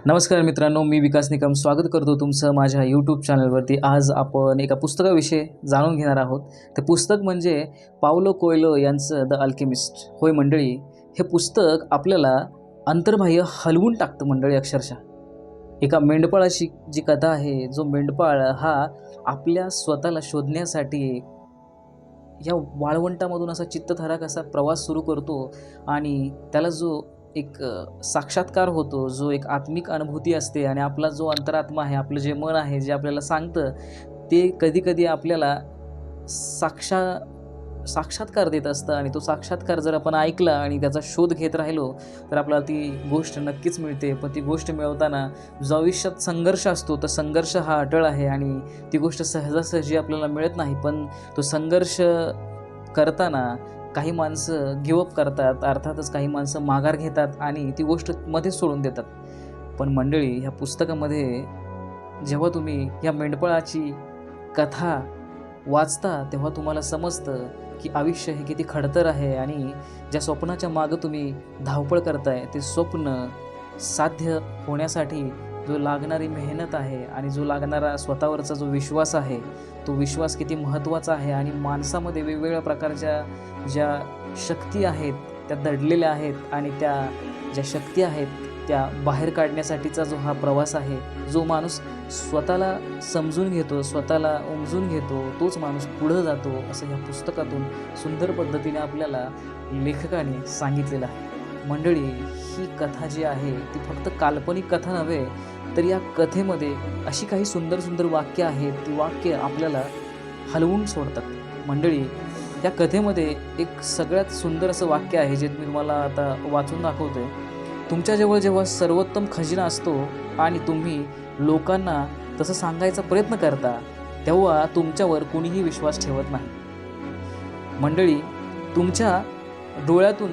नमस्कार मित्रांनो, मी विकास निकम स्वागत करतो तुमचं माझ्या यूट्यूब चॅनलवरती. आज आपण एका पुस्तकाविषयी जाणून घेणार आहोत. ते पुस्तक म्हणजे पाउलो कोएल्हो यांचं द अल्केमिस्ट. होय मंडळी, हे पुस्तक आपल्याला अंतर्बाह्य हलवून टाकतं मंडळी. अक्षरशः एका मेंढपाळाची जी कथा आहे, जो मेंढपाळ हा आपल्या स्वतःला शोधण्यासाठी या वाळवंटामधून असा चित्तथरारक असा प्रवास सुरू करतो आणि त्याला जो एक साक्षात्कार होतो, जो एक आत्मिक अनुभूती असते आणि आपला जो अंतरात्मा आहे, आपलं जे मन आहे, जे आपल्याला सांगतं ते कधी-कधी आपल्याला साक्षात्कार देत असतं आणि तो साक्षात्कार जर आपण ऐकला आणि त्याचा शोध घेत राहिलो तर आपल्याला ती गोष्ट नक्कीच मिळते. पण ती गोष्ट मिळवताना जो आयुष्यात संघर्ष असतो, तर संघर्ष हा अटळ आहे आणि ती गोष्ट सहजासहजी आपल्याला मिळत नाही. पण तो संघर्ष करताना काही माणसं गिवअप करतात, अर्थातच काही माणसं माघार घेतात आणि ती गोष्ट मध्येच सोडून देतात. पण मंडळी, ह्या पुस्तकामध्ये जेव्हा तुम्ही या मेंढपाळाची कथा वाचता तेव्हा तुम्हाला समजतं की आयुष्य हे किती खडतर आहे आणि ज्या स्वप्नाच्या मागं तुम्ही धावपळ करताय, ते स्वप्न साध्य होण्यासाठी जो लागणारी मेहनत आहे आणि जो लागणारा स्वतःवरचा जो विश्वास आहे, तो विश्वास किती महत्त्वाचा आहे. आणि माणसामध्ये वेगवेगळ्या प्रकारच्या ज्या शक्ती आहेत त्या दडलेल्या आहेत आणि त्या ज्या शक्ती आहेत त्या बाहेर काढण्यासाठीचा जो हा प्रवास आहे, जो माणूस स्वतःला समजून घेतो, स्वतःला उमजून घेतो, तोच माणूस पुढं जातो, असं ह्या पुस्तकातून सुंदर पद्धतीने आपल्याला लेखकाने सांगितलेलं आहे. मंडळी, ही कथा जी आहे ती फक्त काल्पनिक कथा नव्हे, तर या कथेमध्ये अशी काही सुंदर सुंदर वाक्य आहेत, ती वाक्य आपल्याला हलवून सोडतात. मंडळी, या कथेमध्ये एक सगळ्यात सुंदर असं वाक्य आहे, जे मी तुम्हाला आता वाचून दाखवतोय. तुमच्याजवळ जेव्हा सर्वोत्तम खजिना असतो आणि तुम्ही लोकांना तसं सांगायचा प्रयत्न करता, तेव्हा तुमच्यावर कुणीही विश्वास ठेवत नाही. मंडळी, तुमच्या डोळ्यातून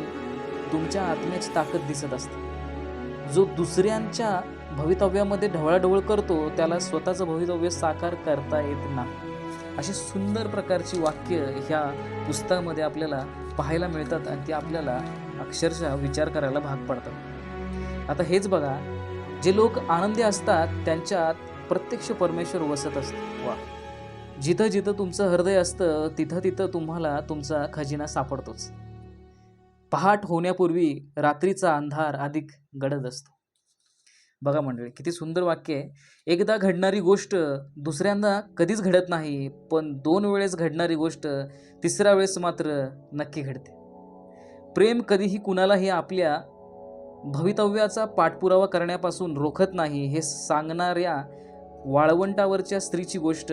तुमच्या आत्म्याची ताकद दिसत असते. जो दुसऱ्यांच्या भवितव्यामध्ये ढवळाढवळ करतो, त्याला स्वतःचं भवितव्य साकार करता येत नाही. अशी सुंदर प्रकारची वाक्य ह्या पुस्तकामध्ये आपल्याला पाहायला मिळतात आणि ती आपल्याला अक्षरशः विचार करायला भाग पडतात. आता हेच बघा, जे लोक आनंदी असतात त्यांच्यात प्रत्यक्ष परमेश्वर वसत असतो. वा, जिथं जिथं तुमचं हृदय असतं तिथं तिथं तुम्हाला तुमचा खजिना सापडतोच. पहाट होण्यापूर्वी रात्रीचा अंधार अधिक गडद असतो. बघा मंडळी, किती सुंदर वाक्य आहे. एकदा घडणारी गोष्ट दुसऱ्यांदा कधीच घडत नाही, पण 2 वेळेस घडणारी गोष्ट तिसऱ्या वेळेस मात्र नक्की घडते. प्रेम कधीही कुणालाही आपल्या भवितव्याचा पाठपुरावा करण्यापासून रोखत नाही, हे सांगणाऱ्या वाळवंटावरच्या स्त्रीची गोष्ट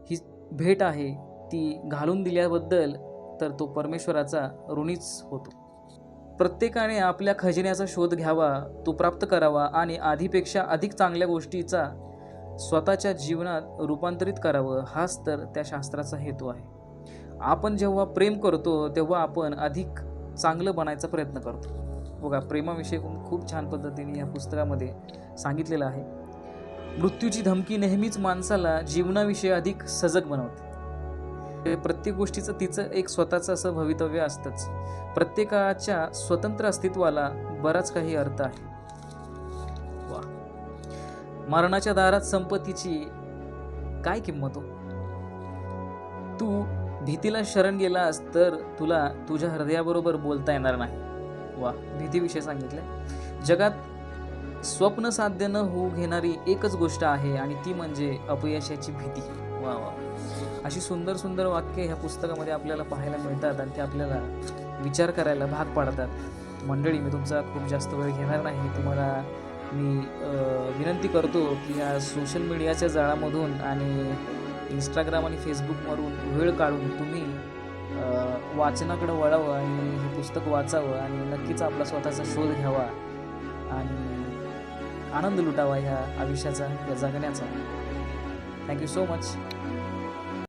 ही भेट आहे. ती घालून दिल्याबद्दल तर तो परमेश्वराचा ऋणीच होतो. प्रत्येकाने आपल्या खजिन्याचा शोध घ्यावा, तो प्राप्त करावा आणि आधीपेक्षा अधिक चांगल्या गोष्टीचा स्वतःच्या जीवनात रूपांतरित करावं, हाच तर त्या शास्त्राचा हेतू आहे. आपण जेव्हा प्रेम करतो तेव्हा आपण अधिक चांगलं बनायचा प्रयत्न करतो. बघा, प्रेमाविषयी खूप छान पद्धतीने या पुस्तकामध्ये सांगितलेलं आहे. मृत्यूची धमकी नेहमीच माणसाला जीवनाविषयी अधिक सजग बनवते. प्रत्येक गोष्टीचं तिचं एक स्वतःचं असं भवितव्य असतंच. प्रत्येकाच्या स्वतंत्र अस्तित्वाला बराच काही अर्थ आहे. वा, मरणाच्या दारात संपत्तीची काय किंमत हो. तू भीतीला शरण गेलास तर तुला तुझ्या हृदयाबरोबर बोलता येणार नाही. वा, भीतीविषयी सांगितलंय. जगात स्वप्न साध्य न होऊ घेणारी एकच गोष्ट आहे आणि ती म्हणजे अपयशाची भीती. वा वा, अशी सुंदर सुंदर वाक्य ह्या पुस्तकामध्ये आपल्याला पाहायला मिळतात आणि ते आपल्याला विचार करायला भाग पाडतात. मंडळी, मी तुमचा खूप जास्त वेळ घेणार नाही. तुम्हाला मी विनंती करतो की ह्या सोशल मीडियाच्या जाळामधून आणि इंस्टाग्राम आणि फेसबुकवरून वेळ काढून तुम्ही वाचनाकडे वळावं आणि हे पुस्तक वाचावं आणि नक्कीच आपला स्वतःचा शोध घ्यावा आणि आनंद लुटावा ह्या आयुष्याचा, या जगण्याचा. Thank you so much.